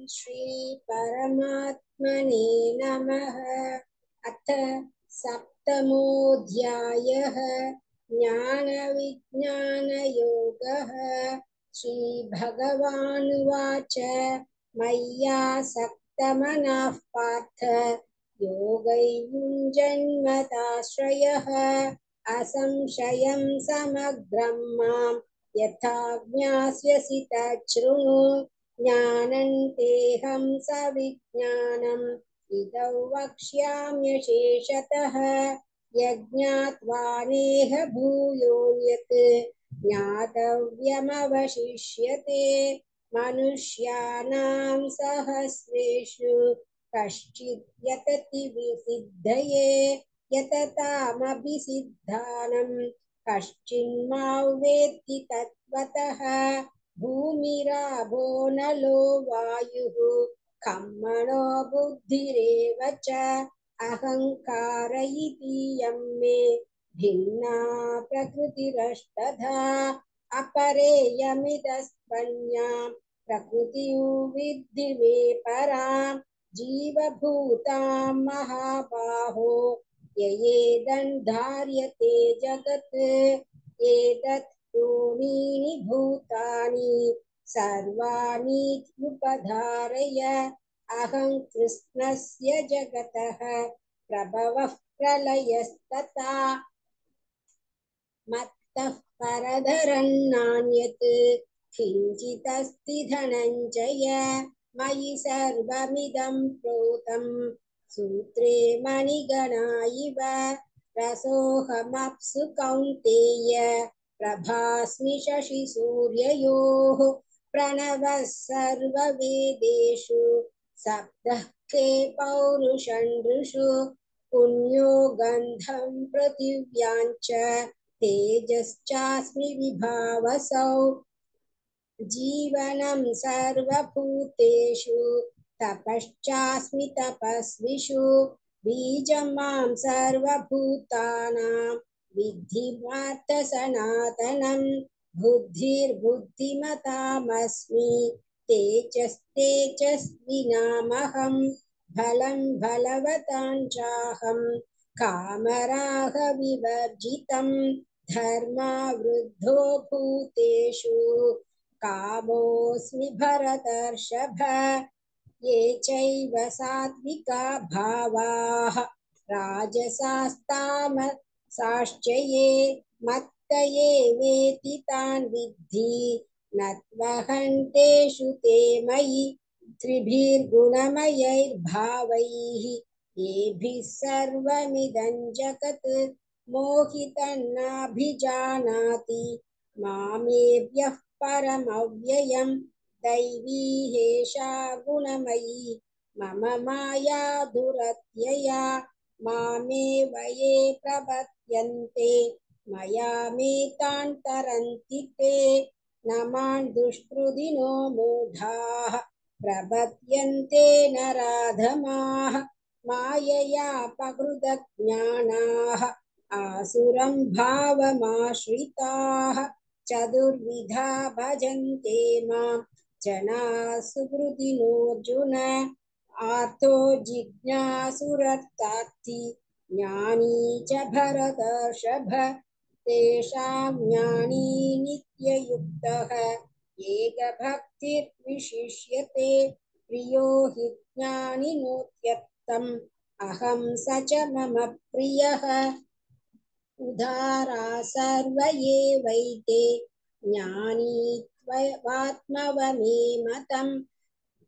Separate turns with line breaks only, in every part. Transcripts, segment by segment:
श्री परमात्मने नमः। अथ सप्तमोऽध्यायः ज्ञानविज्ञानयोगः। श्रीभगवानुवाच मय्यासक्तमनः पार्थ योगैर्युञ्जन्मदाश्रयः असंशयं समग्रं मां यथा ज्ञास्यसि तच्छृणु। ज्ञानं सविज्ञानम् इदं वक्ष्याम्यशेषतः। यज्ञात्वा नेह भूयो यत् ज्ञातव्यमवशिष्यते। मनुष्याणां सहस्रेषु कश्चित् यतति विसिद्धये यततामभिसिद्धानं कश्चिन्मां वेत्ति तत्त्वतः। भूमिराभो नलो वायुः खं मनो बुद्धिरेव च अहङ्कार इतीयं मे भिन्ना प्रकृतिरष्टधा। अपरेयमिदस्त्वन्यां प्रकृतिं विद्धि मे परां जीवभूतां महाबाहो ययेदन्धार्यते जगत्। एतत् त्रीणि भूतानि सर्वाणीत्युपधारय अहं कृष्णस्य जगतः प्रभवः प्रलयस्तथा। मत्तः परधरन्नान्यत् किञ्चिदस्ति धनञ्जय। मयि सर्वमिदं प्रोतं सूत्रे मणिगणा इव। रसोऽहमप्सु कौन्तेय प्रभास्मि शशिसूर्ययोः। प्रणवः सर्ववेदेषु शब्दः के पौरुषन्दृषु। पुण्यो गन्धं पृथिव्याञ्च तेजश्चास्मि विभावसौ। जीवनं सर्वभूतेषु तपश्चास्मि तपस्विषु। बीजं मां सर्वभूतानां विद्धि पार्थ सनातनं। बुद्धिर्बुद्धिमतामस्मि तेजस्तेजस्विनामहं। बलं बलवतां चाहं कामरागविवर्जितं। धर्मावृद्धो भूतेषु कामोऽस्मि भरतर्षभ। ये चैव सात्विका भावाः राजसास्तामसाश्च ये मत्त एवेति तान् विद्धि न त्वहं तेषु ते मयि। त्रिभिर्गुणमयैर्भावैः येभिः सर्वमिदं जगत् मोहितं नाभिजानाति मामेभ्यः परमव्ययम्। दैवी हेषा गुणमयी मम माया दुरत्यया। मामेव ये प्रपद्यन्ते मयामेतान् तरन्ति ते। न मां दुष्कृतिनो मूढाः प्रपद्यन्ते नराधमाः। माययापहृतज्ञानाः आसुरं भावमाश्रिताः। चतुर्विधा भजन्ते मां जनाः सुकृतिनोऽर्जुन। आर्तो जिज्ञासुरर्तार्थी ज्ञानी च भरतर्षभ। तेषां ज्ञानी नित्ययुक्तः एकभक्तिर्विशिष्यते। प्रियो हि ज्ञानिनोत्यर्थम् अहं स च मम प्रियः। उदारा सर्व एवैते ज्ञानी त्ववात्मवमेमतम्।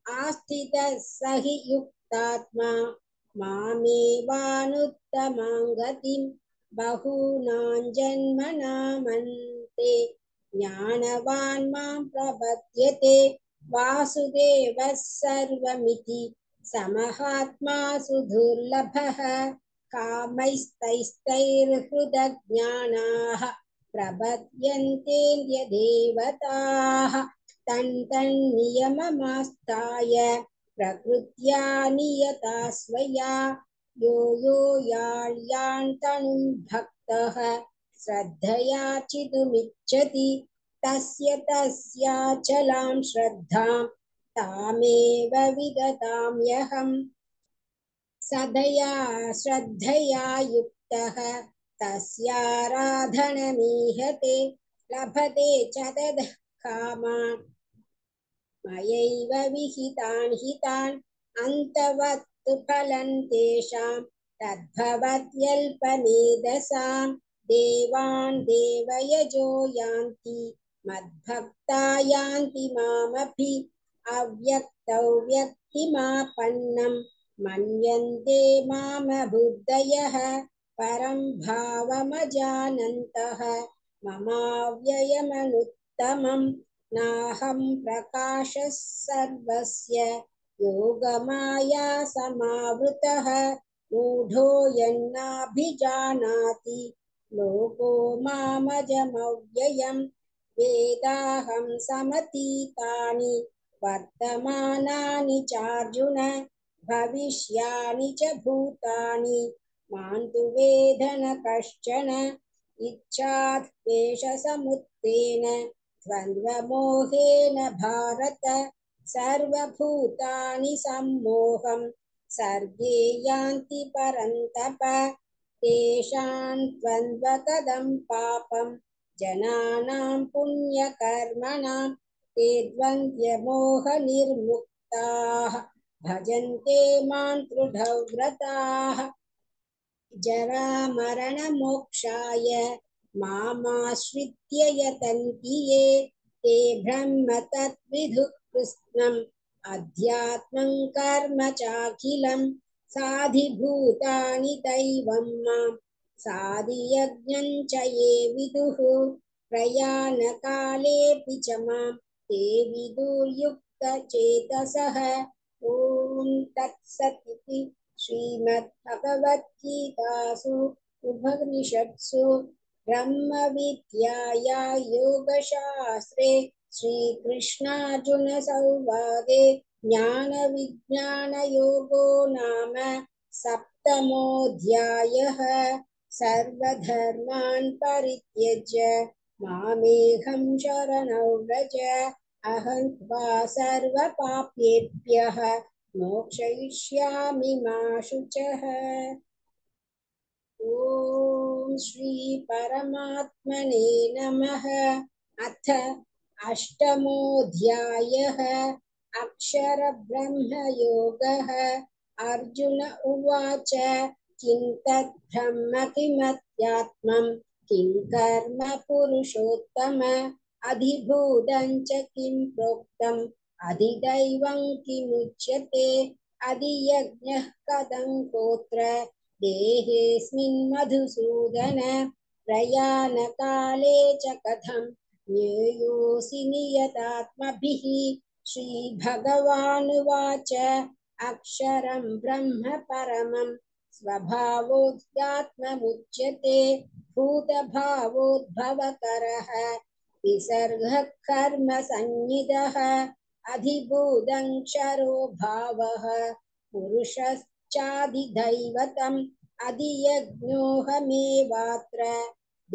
आस्थितः स हि युक्तात्मा मामेवानुत्तमां गतिम्। बहूनां जन्मनामन्ते ज्ञानवान् मां प्रपद्यते। वासुदेवः सर्वमिति समहात्मा सुदुर्लभः। कामैस्तैस्तैर्हृतज्ञानाः प्रपद्यन्तेऽन्यदेवताः। तन्नियममास्ताय प्रकृत्या नियता स्वया। यो यो यान्तनुं भक्तः श्रद्धया चितुमिच्छति तस्य तस्याचलां श्रद्धां तामेव विदताम्यहम् सदया श्रद्धया युक्तः तस्याराधनमीहते लभते च ततः कामान् मयैव विहितान् हितान् अन्तवत्तु फलं तेषां तद्भवत्यल्पमेधसां देवान् देवयजो यान्ति मद्भक्ता यान्ति मामपि अव्यक्तौ व्यक्तिमापन्नं मन्यन्ते मामबुद्धयः परं भावमजानन्तः ममाव्ययमनुत्तमम् नाहं प्रकाशः सर्वस्य योगमाया समावृतः मूढो यन्नाभिजानाति लोको मामजमव्ययम् वेदाहं समतीतानि वर्तमानानि चार्जुन भविष्यानि च भूतानि मां तु वेद न कश्चन इच्छाद्वेषसमुत्थेन द्वन्द्वमोहेन भारत सर्वभूतानि सम्मोहं सर्गे यान्ति परन्तप तेषां द्वन्द्वकदं पापं जनानां पुण्यकर्मणां ते द्वन्द्वमोहनिर्मुक्ताः भजन्ते मां दृढव्रताः जरामरणमोक्षाय मामाश्रित्य यतन्ति ये ते ब्रह्म तद्विदुः कृत्स्नम् अध्यात्मं कर्म चाखिलं साधिभूतानि दैवं मां साधियज्ञं च ये विदुः प्रयाणकालेऽपि च मां ते विदुर्युक्तचेतसः ॐ तत्सदिति श्रीमद्भगवद्गीतासु उपनिषत्सु ब्रह्मविद्याया योगशास्त्रे श्रीकृष्णार्जुनसंवादे ज्ञानविज्ञानयोगो नाम सप्तमोऽध्यायः सर्वधर्मान् परित्यज्य मामेकं शरणं व्रज अहं त्वा सर्वपापेभ्यः मोक्षयिष्यामि मा शुचः। ॐ श्री परमात्मने नमः। अथ अष्टमोऽध्यायः अक्षरब्रह्मयोगः। अर्जुन उवाच किं तत् ब्रह्म किमध्यात्मं किं कर्म पुरुषोत्तम अधिभूतं च किं प्रोक्तम् अधिदैवं किमुच्यते अधियज्ञः कथं गोत्र देहेऽस्मिन् मधुसूदन प्रयाणकाले च कथं ज्ञेयोऽसि नियतात्मभिः श्रीभगवानुवाच अक्षरं ब्रह्म परमं स्वभावोऽध्यात्ममुच्यते भूतभावोद्भवकरः विसर्गः कर्म सन्निधः अधिभूतं क्षरो भावः पुरुषश्चाधिदैवतम् अधियज्ञोऽहमेवात्र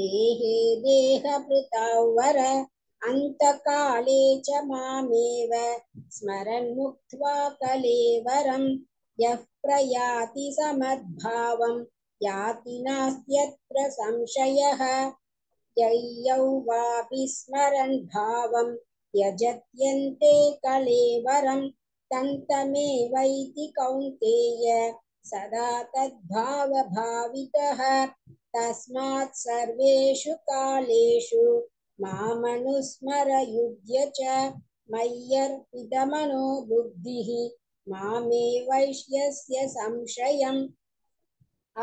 देहे देहभृतां अन्तकाले च मामेव स्मरन् मुक्त्वा कलेवरं यः प्रयाति समद्भावं याति नास्त्यत्र संशयः ययौ वापि स्मरन् भावं यजत्यन्ते कलेवरं तन्तमेवैति कौन्तेय सदा तद्भावभावितः तस्मात् सर्वेषु कालेषु मामनुस्मर युध्य च मय्यर्पितमनो बुद्धिः मामे वैश्यस्य संशयम्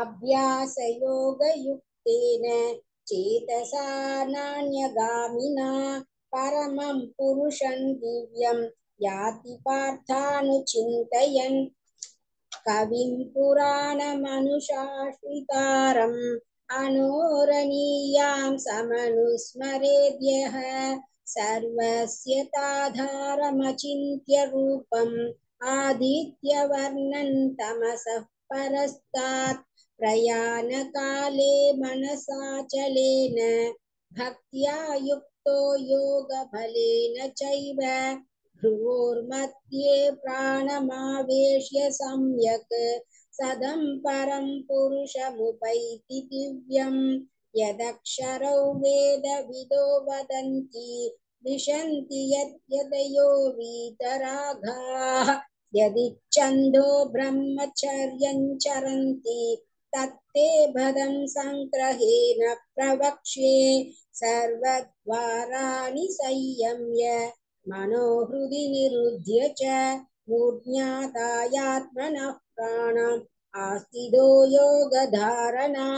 अभ्यासयोगयुक्तेन चेतसा नान्यगामिना परमं पुरुषं दिव्यं याति पार्थानुचिन्तयन् कविं पुराणमनुशासितारम् अनोरणीयां समनुस्मरेद्यः सर्वस्य ताधारमचिन्त्य रूपम् आदित्यवर्णं तमसः परस्तात् प्रयाणकाले मनसाचलेन भक्त्या युक्तो योगबलेन चैव भ्रुवोर्मध्ये प्राणमावेश्य सम्यक् सदं परं पुरुषमुपैति दिव्यं यदक्षरौ वेदविदो वदन्ति विशन्ति यद्यदयो वीतरागाः यदिच्छन्दो ब्रह्मचर्यं चरन्ति तत्ते भदं संग्रहेण प्रवक्ष्ये सर्वद्वाराणि संयम्य मनोहृदि निरुध्य च मूर्ध्यातायात्मनः प्राणम् आस्तिदो योगधारणा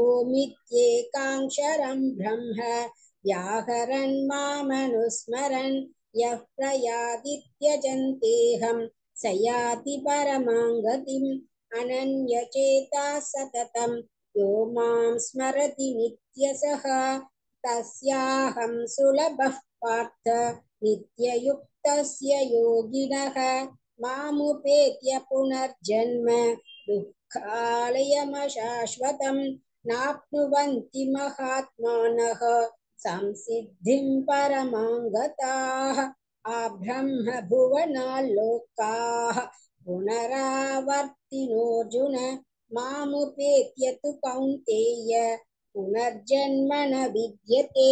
ओमित्येकाक्षरं ब्रह्म व्याहरन् मामनुस्मरन् यः प्रयादित्यजन्तेऽहं स याति परमां गतिम् अनन्यचेता सततं यो मां स्मरति नित्यसः तस्याहं सुलभः पार्थ नित्ययुक्तस्य योगिनः मामुपेत्य पुनर्जन्म दुःखालयमशाश्वतम् नाप्नुवन्ति महात्मानः संसिद्धिं परमां गताः आब्रह्म भुवनाल्लोकाः पुनरावर्तिनोऽर्जुन मामुपेत्य तु कौन्तेय पुनर्जन्म न विद्यते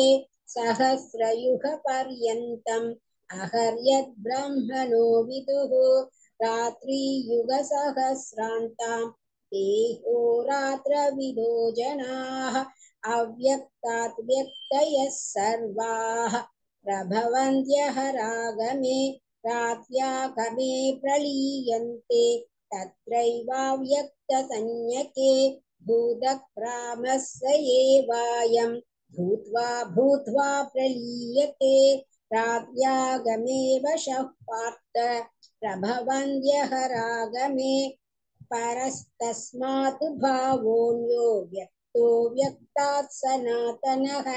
सहस्रयुगपर्यन्तम् अहर्यद्ब्रह्मणो विदुः रात्रियुगसहस्रान्तां देहोरात्रविदो जनाः अव्यक्तात् व्यक्तयः सर्वाः प्रभवन्त्यहरागमे रात्र्यागमे प्रलीयन्ते तत्रैवाव्यक्तसंज्ञके भूतग्रामस्य एवायं भूत्वा भूत्वा प्रलीयते रात्र्यागमे वशः पार्थ प्रभवन्त्यहरागमे परस्तस्मात् भावोऽन्यो व्यक्तो व्यक्तात् सनातनः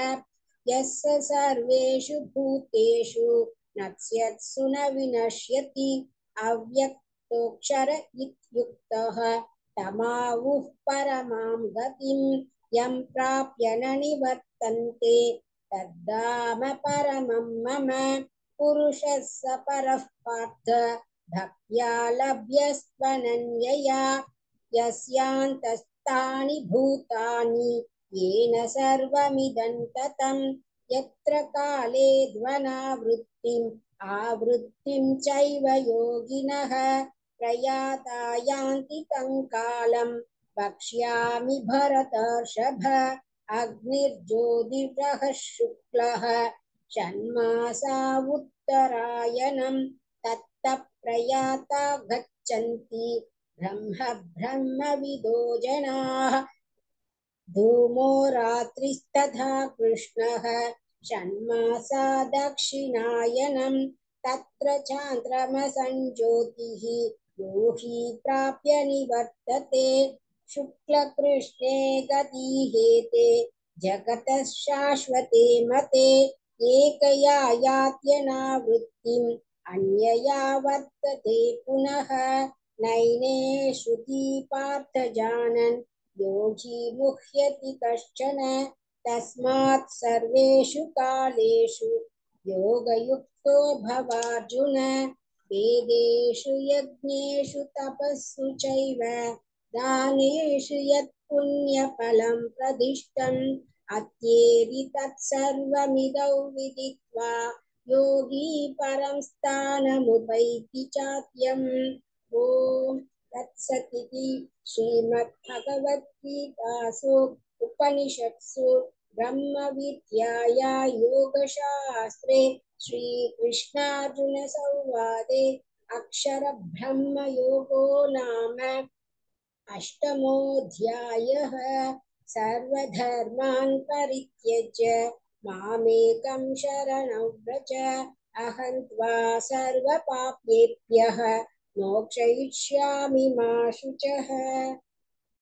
यस्य सर्वेषु भूतेषु नश्यत्सु न विनश्यति अव्यक्तोऽक्षर इत्युक्तः तमाहुः परमां गतिं यं प्राप्य न निवर्तन्ते तद्धाम परमं मम पुरुषः स परः पार्थ भक्त्या लभ्यस्त्वनन्यया यस्यान्तस्थानि भूतानि येन सर्वमिदं ततं यत्र काले ध्वनावृत्तिम् आवृत्तिं चैव योगिनः प्रयाता यान्ति तं कालं वक्ष्यामि भरतर्षभ अग्निर्ज्योतिषः शुक्लः षण्मासा उत्तरायणं तत्तः प्रयाता गच्छन्ति ब्रह्मविदो जनाः धूमो रात्रिस्तथा कृष्णः षण्मासा दक्षिणायनं तत्र चान्द्रमसञ्ज्योतिः यो हि प्राप्य निवर्तते शुक्लकृष्णे गतिहेते जगतः शाश्वते मते एकया यात्यनावृत्तिम् अन्यया वर्तते पुनः नैने श्रुति पार्थ जानन् योगी मुह्यति कश्चन तस्मात् सर्वेषु कालेषु योगयुक्तो भवार्जुन वेदेषु यज्ञेषु तपस्सु चैव दानेषु यत् पुण्यफलं प्रदिष्टम् अत्येति तत्सर्वमिदौ विदित्वा योगी परं स्थानमुपैति चात्यम् ॐ तत्सदिति श्रीमद्भगवद्गीतासु उपनिषत्सु ब्रह्मविद्याया योगशास्त्रे श्रीकृष्णार्जुनसंवादे अक्षरब्रह्मयोगो नाम अष्टमोऽध्यायः सर्वधर्मान् परित्यज्य मामेकं शरणं व्रज अहं त्वा सर्वपापेभ्यः मोक्षयिष्यामि मा शुचः।